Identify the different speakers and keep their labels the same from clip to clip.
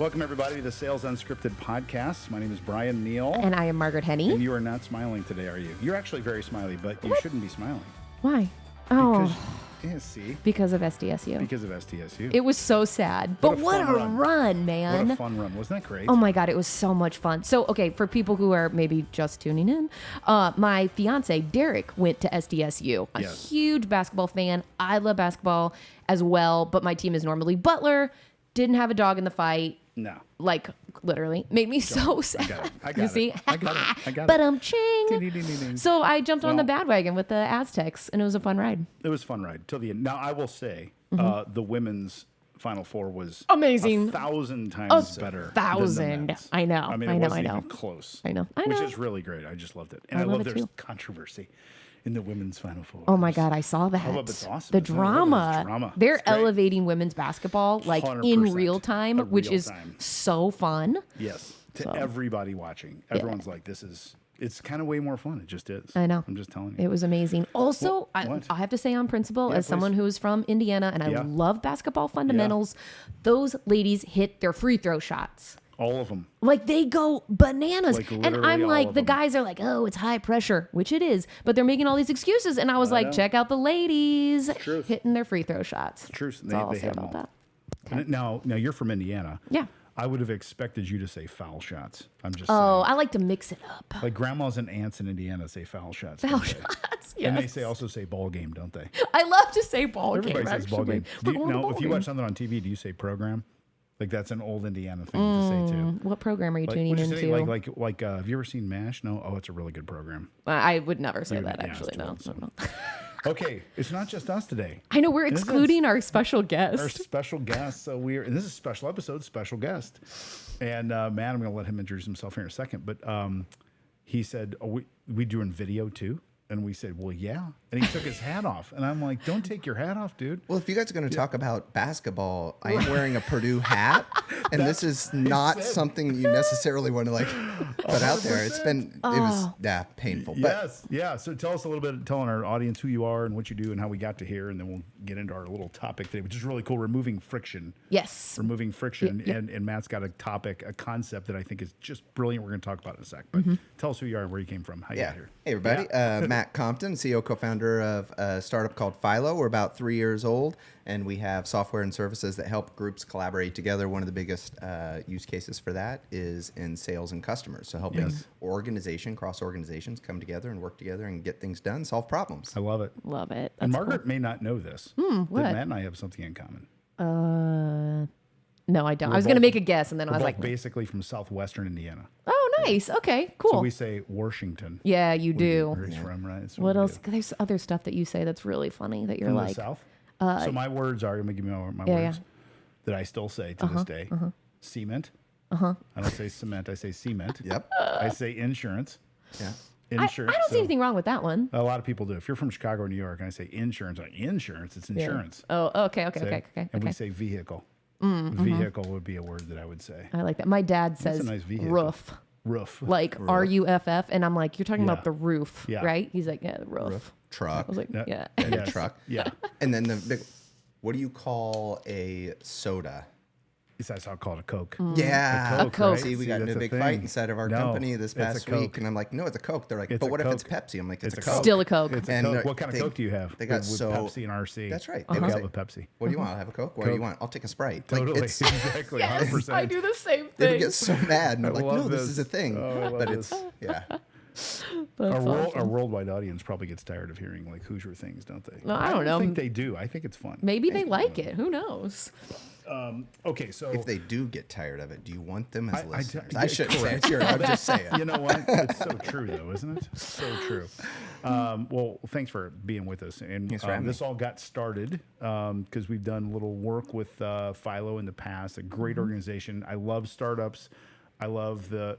Speaker 1: Welcome, everybody, to the Sales Unscripted podcast. My name is Brian Neal.
Speaker 2: And I am Margaret Henny.
Speaker 1: And you are not smiling today, are you? You're actually very smiley, but you shouldn't be smiling.
Speaker 2: Why? Oh.
Speaker 1: See?
Speaker 2: Because of SDSU.
Speaker 1: Because of SDSU.
Speaker 2: It was so sad. But what a run, man.
Speaker 1: What a fun run. Wasn't that great?
Speaker 2: Oh, my God. It was so much fun. So, okay, for people who are maybe just tuning in, my fiance, Derek, went to SDSU. A huge basketball fan. I love basketball as well, but my team is normally Butler. Didn't have a dog in the fight.
Speaker 1: No.
Speaker 2: Like, literally. Made me so sad.
Speaker 1: I got
Speaker 2: you
Speaker 1: it.
Speaker 2: see?
Speaker 1: I got it.
Speaker 2: But ching. So I jumped on the bandwagon with the Aztecs, and it was a fun ride.
Speaker 1: It was a fun ride till the end. Now, I will say, the women's Final Four was
Speaker 2: amazing.
Speaker 1: 1,000 times better.
Speaker 2: 1,000. I know.
Speaker 1: I mean, it wasn't even close.
Speaker 2: I know.
Speaker 1: Which is really great. I just loved it. And I love there's controversy in the women's Final Four.
Speaker 2: Oh my God, I saw that.
Speaker 1: Oh, it's awesome.
Speaker 2: The drama. They're elevating women's basketball like in real time, which is so fun.
Speaker 1: Yes. To everybody watching. Everyone's like, it's kind of way more fun. It just is.
Speaker 2: I know.
Speaker 1: I'm just telling you.
Speaker 2: It was amazing. Also, I have to say on principle, as someone who is from Indiana and I love basketball fundamentals, those ladies hit their free throw shots.
Speaker 1: All of them.
Speaker 2: Like, they go bananas. And I'm like, the guys are like, oh, it's high pressure, which it is. But they're making all these excuses. And I was like, check out the ladies hitting their free throw shots.
Speaker 1: Truth.
Speaker 2: That's all I'll say about that.
Speaker 1: Okay. Now, you're from Indiana.
Speaker 2: Yeah.
Speaker 1: I would have expected you to say foul shots. I'm just saying.
Speaker 2: Oh, I like to mix it up.
Speaker 1: Like grandmas and aunts in Indiana say foul shots.
Speaker 2: Foul shots, yes.
Speaker 1: And they also say ball game, don't they?
Speaker 2: I love to say ball game.
Speaker 1: Everybody says ball game. If you watch something on TV, do you say program? Like, that's an old Indiana thing to say, too.
Speaker 2: What program are you tuning into?
Speaker 1: Like, have you ever seen MASH? No? Oh, it's a really good program.
Speaker 2: I would never say that, actually. No.
Speaker 1: Okay, it's not just us today.
Speaker 2: I know, we're excluding our special guest.
Speaker 1: Our special guest. So and this is a special episode, special guest. And Matt, I'm going to let him introduce himself here in a second. But he said, we doing video, too? And we said, well, yeah. And he took his hat off. And I'm like, don't take your hat off, dude.
Speaker 3: Well, if you guys are going to talk about basketball, I am wearing a Purdue hat. And this is not something you necessarily want to put out there. It was painful.
Speaker 1: Yes. Yeah. So tell us a little bit, telling our audience who you are and what you do and how we got to here. And then we'll get into our little topic today, which is really cool. Removing friction.
Speaker 2: Yes.
Speaker 1: Removing friction. Yep. And Matt's got a concept that I think is just brilliant. We're going to talk about in a sec. But tell us who you are and where you came from, how you got here.
Speaker 3: Hey, everybody. Matt Compton, CEO, co-founder of a startup called Philo. We're about 3 years old, and we have software and services that help groups collaborate together. One of the biggest use cases for that is in sales and customers. So helping cross organizations come together and work together and get things done, solve problems.
Speaker 1: I love it.
Speaker 2: Love it.
Speaker 1: And Margaret may not know this.
Speaker 2: What?
Speaker 1: That Matt and I have something in common.
Speaker 2: No, I don't. I was going to make a guess, and then I was like,
Speaker 1: basically from southwestern Indiana.
Speaker 2: Oh, nice. Okay, cool.
Speaker 1: So we say Washington.
Speaker 2: Yeah, you do.
Speaker 1: Where he's from, right? It's
Speaker 2: what else? There's other stuff that you say that's really funny that you're
Speaker 1: from
Speaker 2: like.
Speaker 1: The South? So my words are, I'm going to give you my words that I still say to this day. Cement. I don't say cement. I say cement.
Speaker 3: Yep.
Speaker 1: I say insurance.
Speaker 3: Yeah.
Speaker 1: Insurance.
Speaker 2: I don't see anything wrong with that one.
Speaker 1: A lot of people do. If you're from Chicago or New York and I say insurance, it's insurance.
Speaker 2: Yeah. Oh, okay.
Speaker 1: And we say vehicle. Vehicle would be a word that I would say.
Speaker 2: I like that. My dad says
Speaker 1: nice
Speaker 2: roof.
Speaker 1: Roof.
Speaker 2: Like RUFF. And I'm like, you're talking about the roof, right? He's like, yeah, the roof.
Speaker 3: Truck.
Speaker 2: I was like, yeah.
Speaker 3: Truck.
Speaker 1: Yeah.
Speaker 3: And then what do you call a soda?
Speaker 1: Besides, I'll call it a Coke.
Speaker 3: Yeah.
Speaker 2: A Coke.
Speaker 3: See, we got into a big fight inside of our company this past week. And I'm like, no, it's a Coke. They're like, but what if it's Pepsi? I'm like, it's a Coke.
Speaker 2: Still a Coke.
Speaker 1: It's a Coke. What kind of Coke do you have?
Speaker 3: They got
Speaker 1: with Pepsi and RC.
Speaker 3: That's right.
Speaker 1: They have a Pepsi.
Speaker 3: What do you want? I'll have a Coke. What do you want? I'll take a Sprite.
Speaker 1: Totally. Exactly.
Speaker 2: Yes,
Speaker 1: 100%.
Speaker 2: I do the same thing.
Speaker 3: They would get so mad. And they're like, no, this is a thing.
Speaker 1: Oh,
Speaker 3: but it's,
Speaker 1: Our worldwide audience probably gets tired of hearing like Hoosier things, don't they?
Speaker 2: No, I don't know.
Speaker 1: I think they do. I think it's fun.
Speaker 2: Maybe they like it. Who knows?
Speaker 1: Okay, so
Speaker 3: if they do get tired of it, do you want them as listeners?
Speaker 1: I
Speaker 3: shouldn't say it here. I'm just saying.
Speaker 1: You know what? It's so true, though, isn't it? So true. Well, thanks for being with us. And this all got started because we've done a little work with Philo in the past. A great organization. I love startups. I love the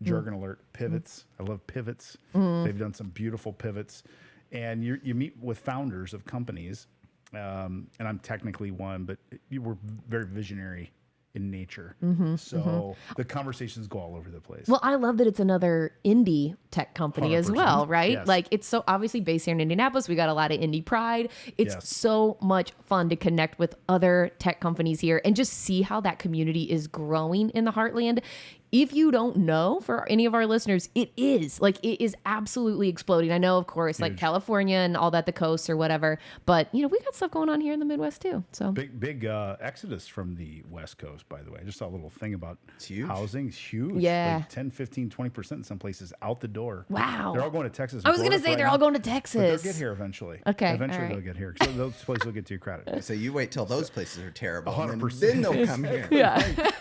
Speaker 1: jargon alert pivots. I love pivots. They've done some beautiful pivots, and you meet with founders of companies. And I'm technically one, but you were very visionary in nature. The conversations go all over the place.
Speaker 2: Well, I love that it's another indie tech company as well, right?
Speaker 1: Yes.
Speaker 2: Like it's so obviously based here in Indianapolis. We got a lot of indie pride. It's so much fun to connect with other tech companies here and just see how that community is growing in the Heartland. If you don't know, for any of our listeners, it is absolutely exploding. I know, of course, like California and all that, the coast or whatever, but we got stuff going on here in the Midwest too. So
Speaker 1: big exodus from the West Coast, by the way. I just saw a little thing about housing. It's huge.
Speaker 2: Yeah.
Speaker 1: Like 10, 15, 20% in some places out the door.
Speaker 2: Wow.
Speaker 1: They're all going to Texas.
Speaker 2: I was going to say they're all going to Texas.
Speaker 1: But they'll get here eventually.
Speaker 2: Okay.
Speaker 1: Eventually they'll get here. So those places will get to your credit.
Speaker 3: So you wait till those places are terrible.
Speaker 1: 100%.
Speaker 3: Then they'll come here.
Speaker 2: Yeah.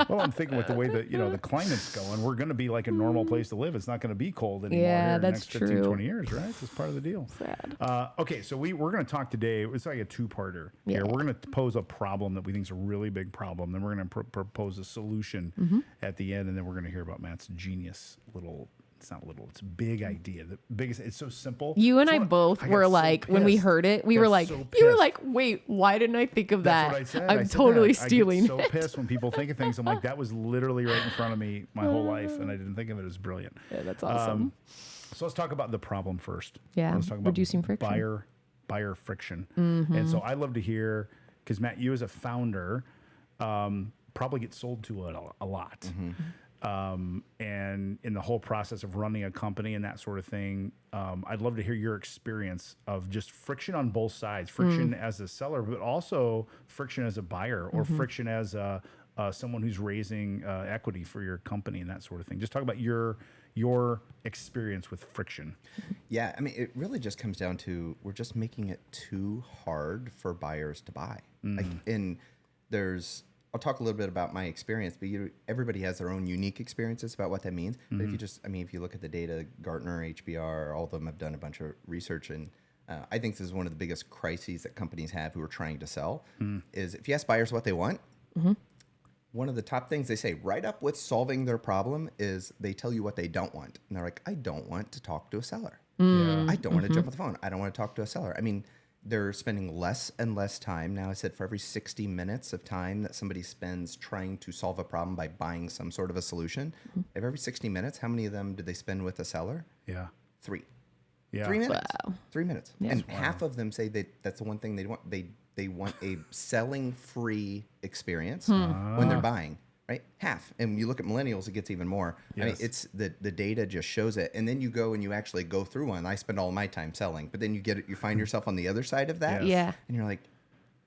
Speaker 1: Well, I'm thinking with the way that, the climate's going, we're going to be like a normal place to live. It's not going to be cold anymore here in the next 15, 20 years, right? It's just part of the deal.
Speaker 2: Sad.
Speaker 1: Okay, so we're going to talk today. It's like a two-parter here. We're going to pose a problem that we think is a really big problem. Then we're going to propose a solution at the end, and then we're going to hear about Matt's genius little. It's not little. It's a big idea. The biggest. It's so simple.
Speaker 2: You and I both were like, when we heard it, we were like, you were like, wait, why didn't I think of that?
Speaker 1: That's what I said.
Speaker 2: I'm totally stealing.
Speaker 1: I get so pissed when people think of things. I'm like, that was literally right in front of me my whole life, and I didn't think of it as brilliant.
Speaker 2: Yeah, that's awesome.
Speaker 1: So let's talk about the problem first.
Speaker 2: Yeah,
Speaker 1: let's talk about
Speaker 2: reducing friction.
Speaker 1: Buyer friction. And so I'd love to hear, because Matt, you as a founder probably get sold to a lot. And in the whole process of running a company and that sort of thing, I'd love to hear your experience of just friction on both sides, friction as a seller, but also friction as a buyer or friction as someone who's raising equity for your company and that sort of thing. Just talk about your experience with friction.
Speaker 3: Yeah, I mean, it really just comes down to we're just making it too hard for buyers to buy. I'll talk a little bit about my experience, but everybody has their own unique experiences about what that means. But if you look at the data, Gartner, HBR, all of them have done a bunch of research, and I think this is one of the biggest crises that companies have who are trying to sell, is if you ask buyers what they want, one of the top things they say right up with solving their problem is they tell you what they don't want. And they're like, I don't want to talk to a seller. I don't want to jump on the phone. I don't want to talk to a seller. I mean, they're spending less and less time. Now, I said for every 60 minutes of time that somebody spends trying to solve a problem by buying some sort of a solution, every 60 minutes, how many of them do they spend with a seller? 3. 3 minutes.
Speaker 2: Wow.
Speaker 3: 3 minutes. Yeah. And half of them say that's the one thing they want. They want a selling-free experience when they're buying. Right? Half. And when you look at millennials, it gets even more. Yes. I mean, it's the data just shows it. And then you go and you actually go through one. I spend all my time selling, but then you find yourself on the other side of that.
Speaker 2: Yeah.
Speaker 3: And you're like,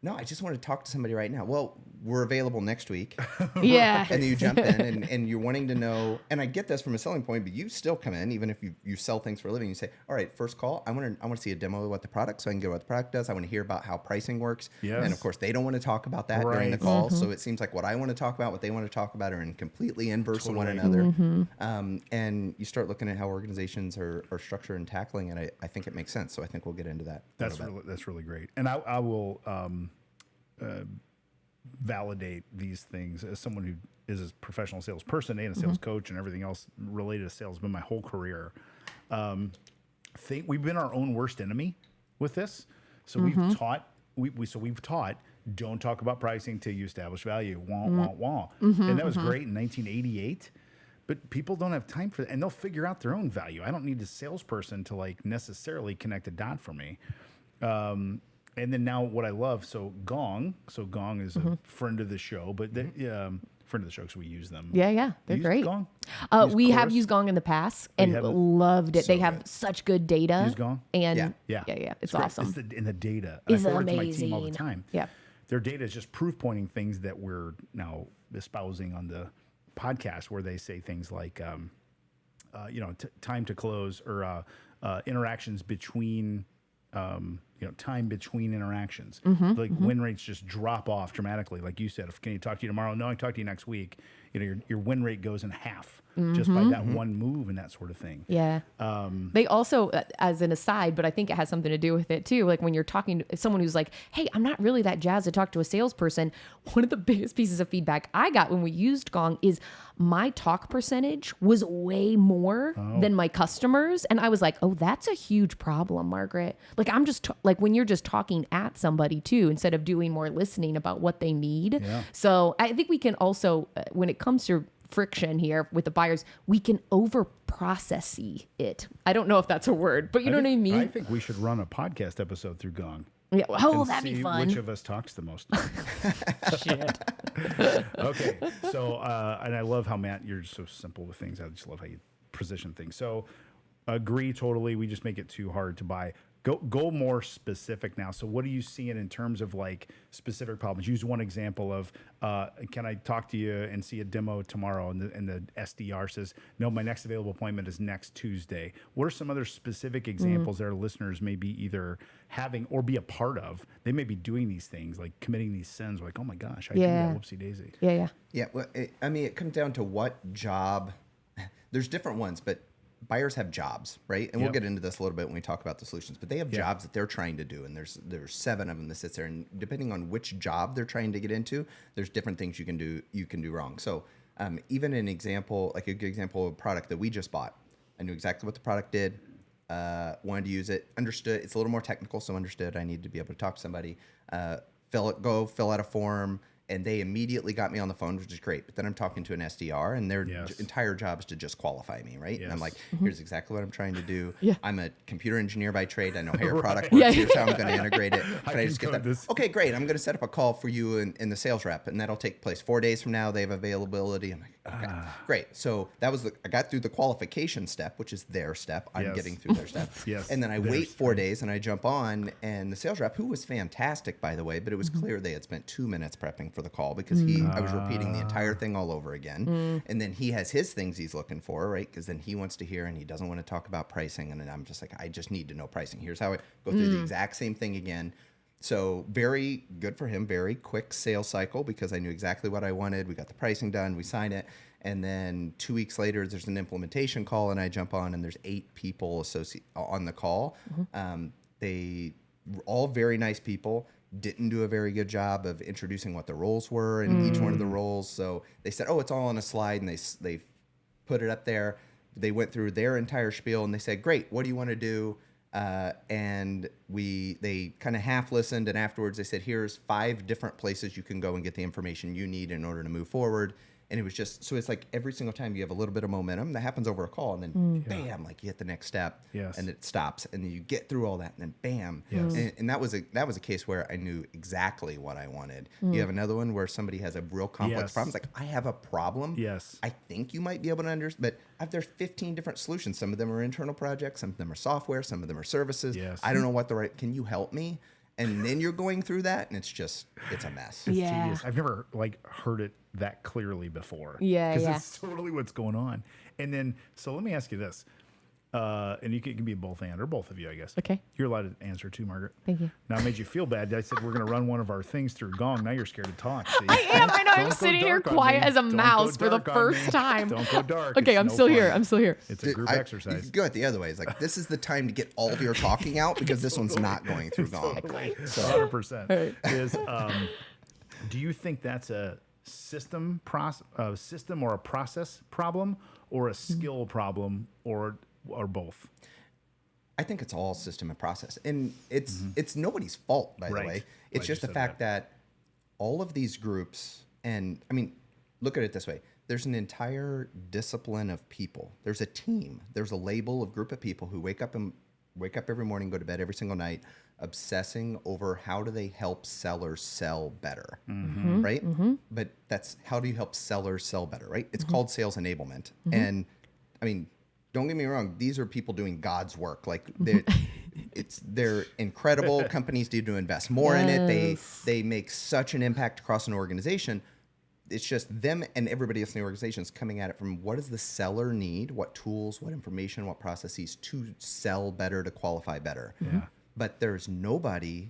Speaker 3: no, I just want to talk to somebody right now. Well, we're available next week.
Speaker 2: Yeah.
Speaker 3: And then you jump in and you're wanting to know, and I get this from a selling point, but you still come in, even if you sell things for a living, you say, all right, first call, I want to see a demo of what the product, so I can get what the product does. I want to hear about how pricing works. Yes. And of course, they don't want to talk about that during the call. So it seems like what I want to talk about, what they want to talk about are in completely inverse of one another. And you start looking at how organizations are structured and tackling it. I think it makes sense. So I think we'll get into that.
Speaker 1: That's really great. And I will validate these things as someone who is a professional salesperson and a sales coach and everything else related to sales been my whole career. We've been our own worst enemy with this. So we've taught don't talk about pricing till you establish value. Wah, wah, wah. And that was great in 1988. But people don't have time for that, and they'll figure out their own value. I don't need a salesperson to necessarily connect a dot for me. And then now what I love, Gong is a friend of the show, but friend of the show because we use them.
Speaker 2: Yeah, they're great.
Speaker 1: Gong?
Speaker 2: We have used Gong in the past and loved it. They have such good data.
Speaker 1: Use Gong?
Speaker 2: And yeah, it's awesome.
Speaker 1: The data
Speaker 2: is
Speaker 1: I forward
Speaker 2: amazing.
Speaker 1: to my team all the time.
Speaker 2: Yeah,
Speaker 1: their data is just proof pointing things that we're now espousing on the podcast, where they say things like, time to close or interactions between. Time between interactions. Win rates just drop off dramatically. Like you said, can you talk to you tomorrow? No, I can talk to you next week. Your win rate goes in half just by that one move and that sort of thing.
Speaker 2: Yeah. They also, as an aside, but I think it has something to do with it too. Like when you're talking to someone who's like, hey, I'm not really that jazzed to talk to a salesperson. One of the biggest pieces of feedback I got when we used Gong is my talk percentage was way more than my customers. And I was like, oh, that's a huge problem, Margaret. Like I'm just like when you're just talking at somebody too, instead of doing more listening about what they need. Yeah. So I think we can also, when it comes to friction here with the buyers, we can over process it. I don't know if that's a word, but you know what I mean?
Speaker 1: I think we should run a podcast episode through Gong.
Speaker 2: Yeah. Oh, that'd be fun.
Speaker 1: Which of us talks the most?
Speaker 2: Shit.
Speaker 1: Okay. So, and I love how, Matt, you're so simple with things. I just love how you position things. So, agree totally. We just make it too hard to buy. Go more specific now. So what are you seeing in terms of like specific problems? Use one example of, can I talk to you and see a demo tomorrow? And the SDR says, no, my next available appointment is next Tuesday. What are some other specific examples that our listeners may be either having or be a part of? They may be doing these things, like committing these sins, like, oh my gosh, I do that, whoopsie daisy.
Speaker 2: Yeah.
Speaker 3: Yeah, well, it comes down to what job. There's different ones, but buyers have jobs, right? And we'll get into this a little bit when we talk about the solutions, but they have jobs that they're trying to do. And there's 7 of them that sits there, and depending on which job they're trying to get into, there's different things you can do wrong. So even an example, like a good example of a product that we just bought, I knew exactly what the product did, wanted to use it, understood. It's a little more technical, so understood I need to be able to talk to somebody, fill out a form, and they immediately got me on the phone, which is great. But then I'm talking to an SDR, and their entire job is to just qualify me, right? Yes. And I'm like, here's exactly what I'm trying to do. Yeah. I'm a computer engineer by trade. I know how your product works. Here's how I'm going to integrate it. Can I just get that? This. Okay, great. I'm going to set up a call for you and the sales rep, and that'll take place 4 days from now. They have availability. I'm like, okay, great. So that was I got through the qualification step, which is their step. I'm getting through their step. And then I wait 4 days, and I jump on, and the sales rep, who was fantastic, by the way, but it was clear they had spent 2 minutes prepping for the call because I was repeating the entire thing all over again. And then he has his things he's looking for, right? Because then he wants to hear, and he doesn't want to talk about pricing. And then I'm just like, I just need to know pricing. Here's how I go through the exact same thing again. So very good for him, very quick sales cycle because I knew exactly what I wanted. We got the pricing done, we signed it. And then 2 weeks later, there's an implementation call, and I jump on, and there's 8 people on the call. They were all very nice people. Didn't do a very good job of introducing what the roles were in each one of the roles. So they said, oh, it's all on a slide, and they put it up there. They went through their entire spiel, and they said, great, what do you want to do? And they kind of half listened, and afterwards they said, here's 5 different places you can go and get the information you need in order to move forward. And it was just, so it's like every single time you have a little bit of momentum that happens over a call, and then bam, like you hit the next step, and it stops, and then you get through all that, and then bam. And that was a case where I knew exactly what I wanted. You have another one where somebody has a real complex problem. It's like, I have a problem. I think you might be able to understand, but there's 15 different solutions. Some of them are internal projects, some of them are software, some of them are services. I don't know what can you help me? And then you're going through that, and it's a mess.
Speaker 1: It's tedious. I've never heard it that clearly before.
Speaker 2: Because
Speaker 1: it's totally what's going on. And then, so let me ask you this. And you can be both and, or both of you, I guess.
Speaker 2: Okay.
Speaker 1: You're allowed to answer too, Margaret.
Speaker 2: Thank you.
Speaker 1: Now, I made you feel bad. I said we're going to run one of our things through Gong. Now you're scared to talk. See?
Speaker 2: I am. I know. I'm sitting here quiet as a mouse for the first time.
Speaker 1: Don't go dark.
Speaker 2: Okay, I'm still here.
Speaker 1: It's a group exercise. You can
Speaker 3: go it the other way. It's like, this is the time to get all of your talking out because this one's not going through Gong.
Speaker 1: So 100%. Is, do you think that's a system or a process problem, or a skill problem, or both?
Speaker 3: I think it's all system and process, and it's nobody's fault, by the way. It's just the fact that all of these groups, and I mean, look at it this way: there's an entire discipline of people. There's a team. There's a label of group of people who wake up every morning, go to bed every single night, obsessing over how do they help sellers sell better, right? But that's how do you help sellers sell better, right? It's called sales enablement. And I mean, don't get me wrong, these are people doing God's work. Like they're incredible. Companies need to invest more in it. They make such an impact across an organization. It's just them and everybody else in the organization is coming at it from what does the seller need, what tools, what information, what processes to sell better, to qualify better. But there's nobody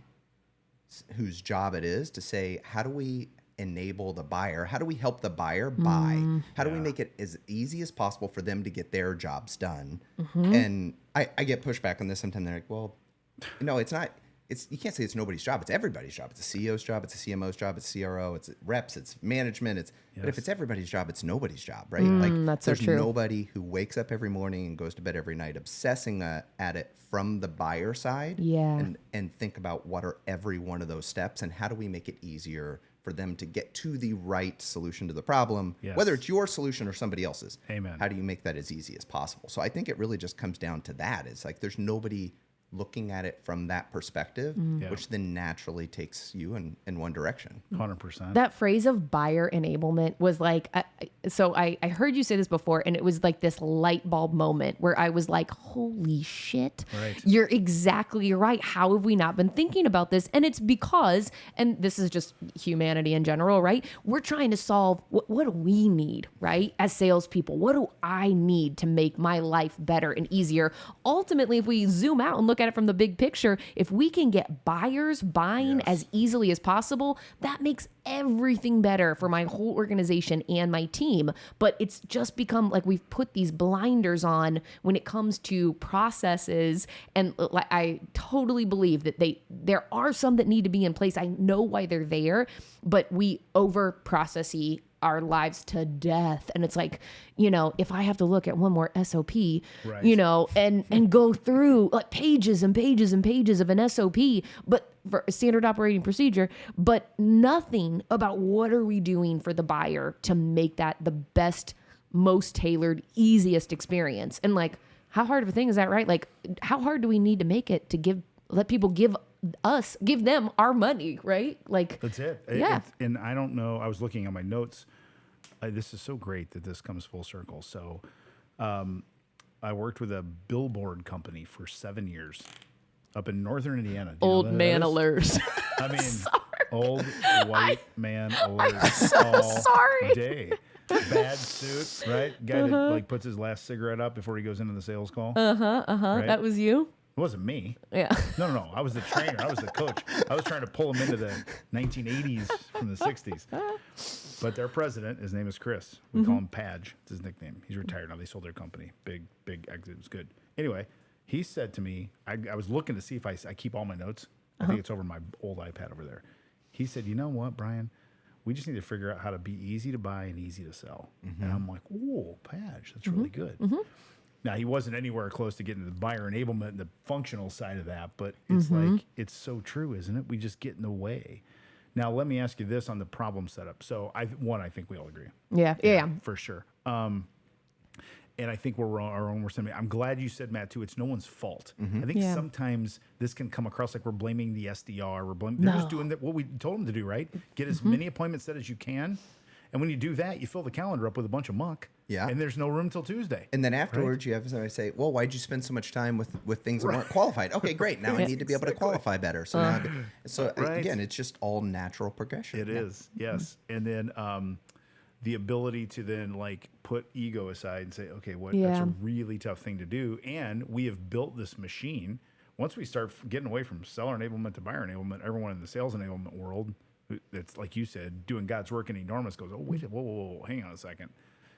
Speaker 3: whose job it is to say, how do we enable the buyer? How do we help the buyer buy? How do we make it as easy as possible for them to get their jobs done? And I get pushback on this sometimes. They're like, well, no, it's not. you can't say it's nobody's job. It's everybody's job. It's a CEO's job. It's a CMO's job. It's CRO. It's reps. It's management. But if it's everybody's job, it's nobody's job, right?
Speaker 2: That's
Speaker 3: there's
Speaker 2: so true.
Speaker 3: nobody who wakes up every morning and goes to bed every night obsessing at it from the buyer side.
Speaker 2: Yeah.
Speaker 3: And think about what are every one of those steps and how do we make it easier for them to get to the right solution to the problem, whether it's your solution or somebody else's.
Speaker 1: Amen.
Speaker 3: How do you make that as easy as possible? So I think it really just comes down to that. It's like there's nobody looking at it from that perspective, which then naturally takes you in one direction.
Speaker 1: 100%.
Speaker 2: That phrase of buyer enablement was like, I heard you say this before, and it was like this light bulb moment where I was like, holy shit,
Speaker 1: right.
Speaker 2: You're exactly right. How have we not been thinking about this? And it's because, and this is just humanity in general, right? We're trying to solve what do we need, right? As salespeople, what do I need to make my life better and easier? Ultimately, if we zoom out and look at it from the big picture, if we can get buyers buying as easily as possible, that makes everything better for my whole organization and my team. But it's just become like we've put these blinders on when it comes to processes. And I totally believe that there are some that need to be in place. I know why they're there, but we over processy our lives to death. And it's like, if I have to look at one more SOP, and go through like pages and pages and pages of an SOP, but for a standard operating procedure, but nothing about what are we doing for the buyer to make that the best, most tailored, easiest experience. And like, how hard of a thing is that, right? Like, how hard do we need to make it to let people give them our money, right? Like,
Speaker 1: that's it.
Speaker 2: Yeah.
Speaker 1: And I don't know, I was looking at my notes. This is so great that this comes full circle. So I worked with a billboard company for 7 years up in northern Indiana.
Speaker 2: Old man alert.
Speaker 1: I mean, old white man alert.
Speaker 2: I'm so sorry.
Speaker 1: Day. Bad suit, right? Guy that like puts his last cigarette up before he goes into the sales call. Right?
Speaker 2: That was you?
Speaker 1: It wasn't me.
Speaker 2: Yeah.
Speaker 1: No. I was the trainer. I was the coach. I was trying to pull him into the 1980s from the 60s. But their president, his name is Chris. We call him Padge. It's his nickname. He's retired now. They sold their company. Big exit. It was good. Anyway, he said to me, I was looking to see if I keep all my notes. I think it's over my old iPad over there. He said, you know what, Bryan? We just need to figure out how to be easy to buy and easy to sell. And I'm like, whoa, Padge, that's really good. Now, he wasn't anywhere close to getting the buyer enablement and the functional side of that, but it's like, it's so true, isn't it? We just get in the way. Now, let me ask you this on the problem setup. So, I think we all agree.
Speaker 2: Yeah.
Speaker 1: For sure. And I think we're our own worst enemy. I'm glad you said, Matt, too, it's no one's fault. I think sometimes this can come across like we're blaming the SDR. They're just doing what we told them to do, right? Get as many appointments set as you can. And when you do that, you fill the calendar up with a bunch of muck. Yeah. And there's no room till Tuesday.
Speaker 3: And then afterwards, you have somebody say, well, why'd you spend so much time with things that weren't qualified? Okay, great. Now I need to be able to qualify better. So again, it's just all natural progression.
Speaker 1: It is, yes. And then the ability to then like put ego aside and say, okay, that's a really tough thing to do. And we have built this machine. Once we start getting away from seller enablement to buyer enablement, everyone in the sales enablement world, that's like you said, doing God's work in enormous goes, oh, wait, whoa, hang on a second.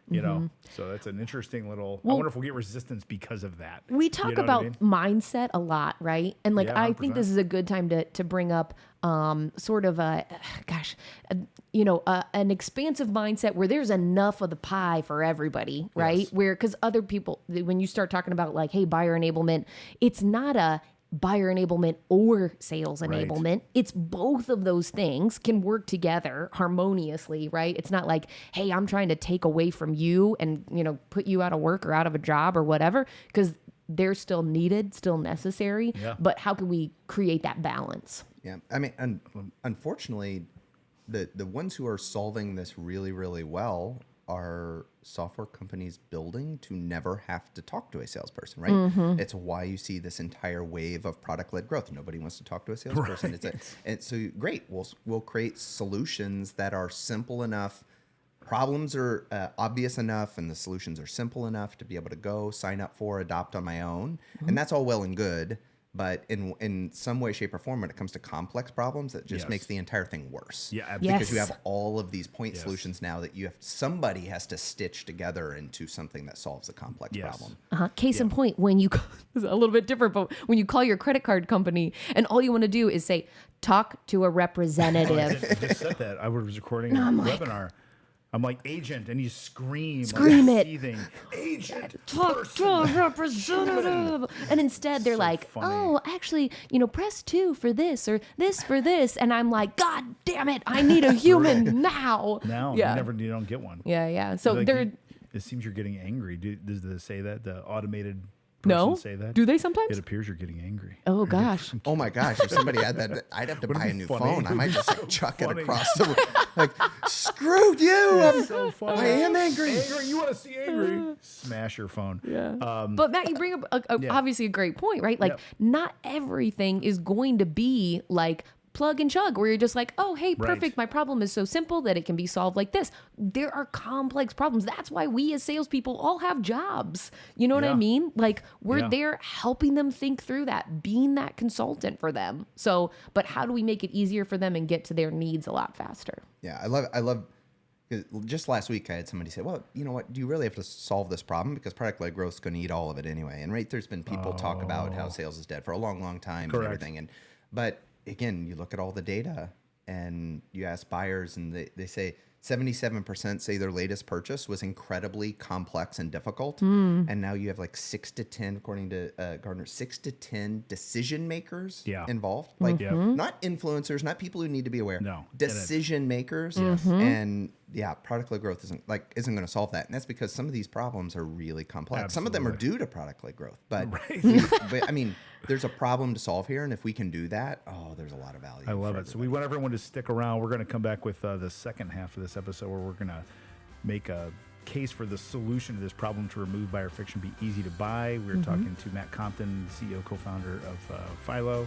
Speaker 1: So that's an interesting little, I wonder if we'll get resistance because of that.
Speaker 2: We talk about mindset a lot, right? And like, I think this is a good time to bring up sort of an expansive mindset where there's enough of the pie for everybody, right? Yes. Because other people, when you start talking about like, hey, buyer enablement, it's not a buyer enablement or sales enablement. It's both of those things can work together harmoniously, right? It's not like, hey, I'm trying to take away from you and, put you out of work or out of a job or whatever, because they're still needed, still necessary. Yeah. But how can we create that balance?
Speaker 3: Yeah. I mean, unfortunately, the ones who are solving this really, really well are software companies building to never have to talk to a salesperson, right? It's why you see this entire wave of product-led growth. Nobody wants to talk to a salesperson. Right. And so great, we'll create solutions that are simple enough. Problems are obvious enough, and the solutions are simple enough to be able to go sign up for, adopt on my own. And that's all well and good. But in some way, shape, or form, when it comes to complex problems, it just makes the entire thing worse.
Speaker 1: Yeah, absolutely.
Speaker 3: Because you have all of these point solutions now that somebody has to stitch together into something that solves a complex problem.
Speaker 2: Case in point, when you it's a little bit different, but when you call your credit card company and all you want to do is say, talk to a representative.
Speaker 1: I just said that. I was recording a webinar. I'm like, agent, and you scream
Speaker 2: it.
Speaker 1: seething, agent,
Speaker 2: talk to a representative. And instead they're like,
Speaker 1: funny.
Speaker 2: oh, actually, press 2 for this or this for this. And I'm like, God damn it, I need a human now.
Speaker 1: You don't get one.
Speaker 2: Yeah. So
Speaker 1: like,
Speaker 2: they're...
Speaker 1: It seems you're getting angry. Does they say that? The automated
Speaker 2: No.
Speaker 1: say that?
Speaker 2: Do they sometimes?
Speaker 1: It appears you're getting angry.
Speaker 2: Oh, gosh.
Speaker 3: Oh, my gosh. If somebody had that, I'd have to buy a new phone. I might just chuck it across the room. Like, screw you. I am angry.
Speaker 1: You want to see angry? Smash your phone.
Speaker 2: Yeah. But Matt, you bring up obviously a great point, right? Like, not everything is going to be like plug and chug where you're just like, oh, hey, perfect.
Speaker 1: Right.
Speaker 2: My problem is so simple that it can be solved like this. There are complex problems. That's why we as salespeople all have jobs. You know what I mean? Like we're there helping them think through that, being that consultant for them. So, but how do we make it easier for them and get to their needs a lot faster?
Speaker 3: Yeah, I love. Just last week, I had somebody say, well, you know what? Do you really have to solve this problem? Because product-led growth is going to eat all of it anyway. And there's been people talk about how sales is dead for a long, long time and everything. But again, you look at all the data and you ask buyers and they say 77% say their latest purchase was incredibly complex and difficult. And now you have like 6 to 10, according to Gartner, 6 to 10 decision makers involved. Like not influencers, not people who need to be aware.
Speaker 1: No.
Speaker 3: Decision makers. And product-led growth isn't going to solve that. And that's because some of these problems are really complex.
Speaker 1: Absolutely.
Speaker 3: Some of them are due to product-led growth. But, but I mean, there's a problem to solve here. And if we can do that, there's a lot of value.
Speaker 1: I love it. So we want everyone to stick around. We're going to come back with the second half of this episode where we're going to make a case for the solution to this problem to remove buyer friction, be easy to buy. We're talking to Matt Compton, CEO, co-founder of Philo.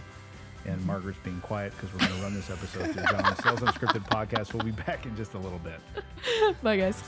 Speaker 1: And Margaret's being quiet because we're going to run this episode through John Sales Unscripted podcast. We'll be back in just a little bit.
Speaker 2: Bye, guys.